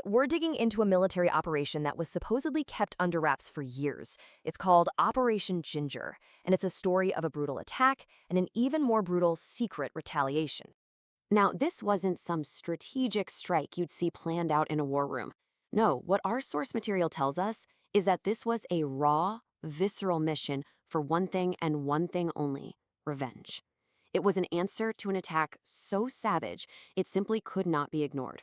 We're digging into a military operation that was supposedly kept under wraps for years. It's called Operation Ginger, and it's a story of a brutal attack and an even more brutal secret retaliation. Now, this wasn't some strategic strike you'd see planned out in a war room. No, what our source material tells us is that this was a raw, visceral mission for one thing and one thing only: revenge. It was an answer to an attack so savage, it simply could not be ignored.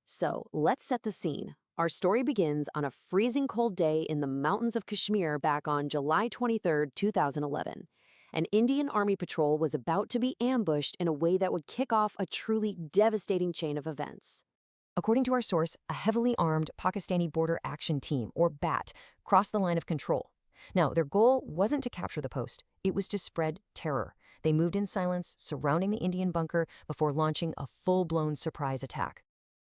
So, let's set the scene. Our story begins on a freezing cold day in the mountains of Kashmir back on July 23, 2011. An Indian Army patrol was about to be ambushed in a way that would kick off a truly devastating chain of events. According to our source, a heavily armed Pakistani Border Action Team, or BAT, crossed the line of control. Now, their goal wasn't to capture the post, it was to spread terror. They moved in silence, surrounding the Indian bunker before launching a full-blown surprise attack.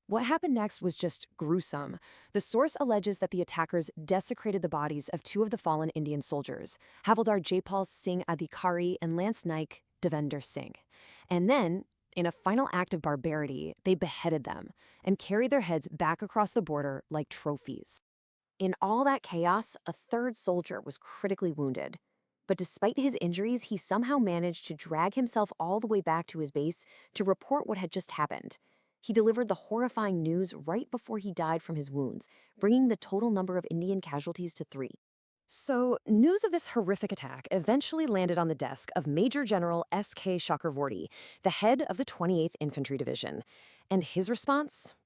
What happened next was just gruesome. The source alleges that the attackers desecrated the bodies of two of the fallen Indian soldiers, Havildar Jaipal Singh Adhikari and Lance Naik Devendra Singh. And then, in a final act of barbarity, they beheaded them and carried their heads back across the border like trophies. In all that chaos, a third soldier was critically wounded. But despite his injuries, he somehow managed to drag himself all the way back to his base to report what had just happened. He delivered the horrifying news right before he died from his wounds, bringing the total number of Indian casualties to 3. So, news of this horrific attack eventually landed on the desk of Major General S.K. Chakravorty, the head of the 28th Infantry Division. And his response?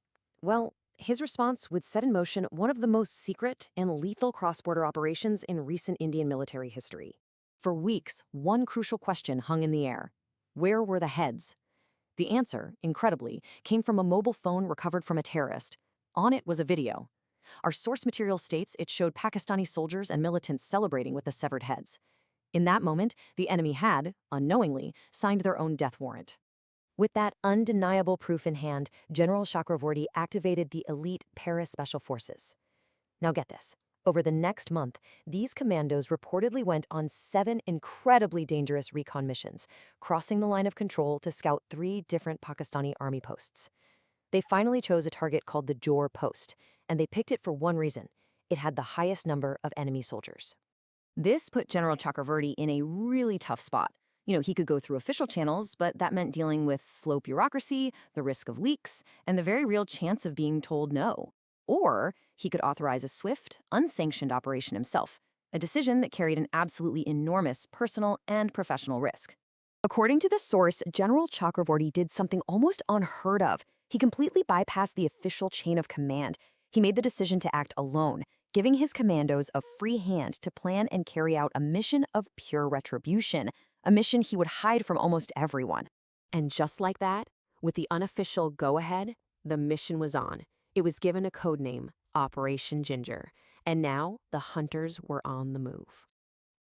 Well, his response would set in motion one of the most secret and lethal cross-border operations in recent Indian military history. For weeks, one crucial question hung in the air. Where were the heads? The answer, incredibly, came from a mobile phone recovered from a terrorist. On it was a video. Our source material states it showed Pakistani soldiers and militants celebrating with the severed heads. In that moment, the enemy had, unknowingly, signed their own death warrant. With that undeniable proof in hand, General Chakravorty activated the elite para-special forces. Now get this. Over the next month, these commandos reportedly went on 7 incredibly dangerous recon missions, crossing the line of control to scout 3 different Pakistani army posts. They finally chose a target called the Jor Post, and they picked it for one reason: it had the highest number of enemy soldiers. This put General Chakravorty in a really tough spot. He could go through official channels, but that meant dealing with slow bureaucracy, the risk of leaks, and the very real chance of being told no. Or he could authorize a swift, unsanctioned operation himself, a decision that carried an absolutely enormous personal and professional risk. According to the source, General Chakravorty did something almost unheard of. He completely bypassed the official chain of command. He made the decision to act alone, giving his commandos a free hand to plan and carry out a mission of pure retribution, a mission he would hide from almost everyone. And just like that, with the unofficial go-ahead, the mission was on. It was given a code name, Operation Ginger, and now the hunters were on the move.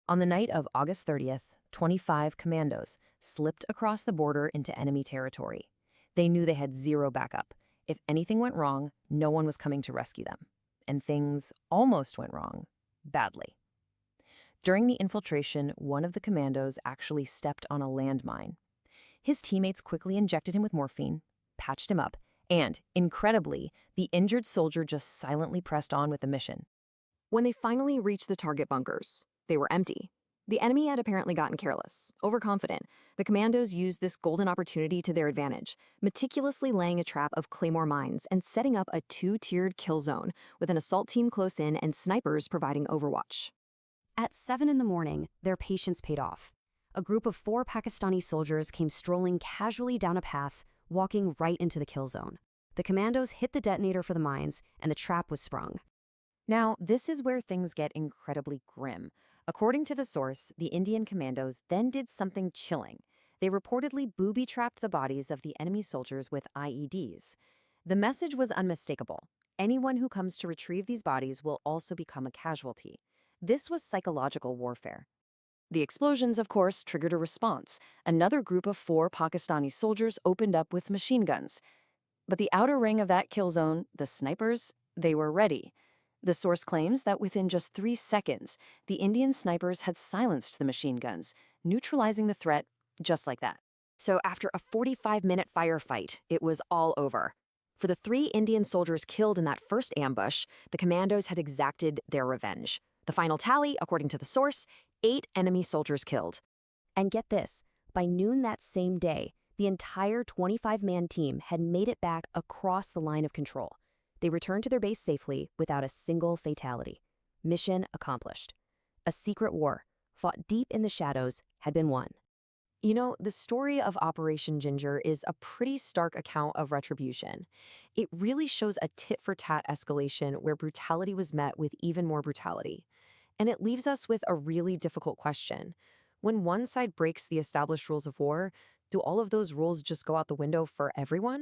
On the night of August 30th, 25 commandos slipped across the border into enemy territory. They knew they had zero backup. If anything went wrong, no one was coming to rescue them. And things almost went wrong, badly. During the infiltration, one of the commandos actually stepped on a landmine. His teammates quickly injected him with morphine, patched him up, and, incredibly, the injured soldier just silently pressed on with the mission. When they finally reached the target bunkers, they were empty. The enemy had apparently gotten careless, overconfident. The commandos used this golden opportunity to their advantage, meticulously laying a trap of claymore mines and setting up a 2-tiered kill zone with an assault team close in and snipers providing overwatch. At 7 in the morning, their patience paid off. A group of 4 Pakistani soldiers came strolling casually down a path, walking right into the kill zone. The commandos hit the detonator for the mines, and the trap was sprung. Now, this is where things get incredibly grim. According to the source, the Indian commandos then did something chilling. They reportedly booby-trapped the bodies of the enemy soldiers with IEDs. The message was unmistakable. Anyone who comes to retrieve these bodies will also become a casualty. This was psychological warfare. The explosions, of course, triggered a response. Another group of 4 Pakistani soldiers opened up with machine guns. But the outer ring of that kill zone, the snipers, they were ready. The source claims that within just 3 seconds, the Indian snipers had silenced the machine guns, neutralizing the threat just like that. So after a 45-minute firefight, it was all over. For the 3 Indian soldiers killed in that first ambush, the commandos had exacted their revenge. The final tally, according to the source, 8 enemy soldiers killed. And get this, by noon that same day, the entire 25-man team had made it back across the line of control. They returned to their base safely without a single fatality. Mission accomplished. A secret war, fought deep in the shadows, had been won. You know, the story of Operation Ginger is a pretty stark account of retribution. It really shows a tit-for-tat escalation where brutality was met with even more brutality. And it leaves us with a really difficult question. When one side breaks the established rules of war, do all of those rules just go out the window for everyone?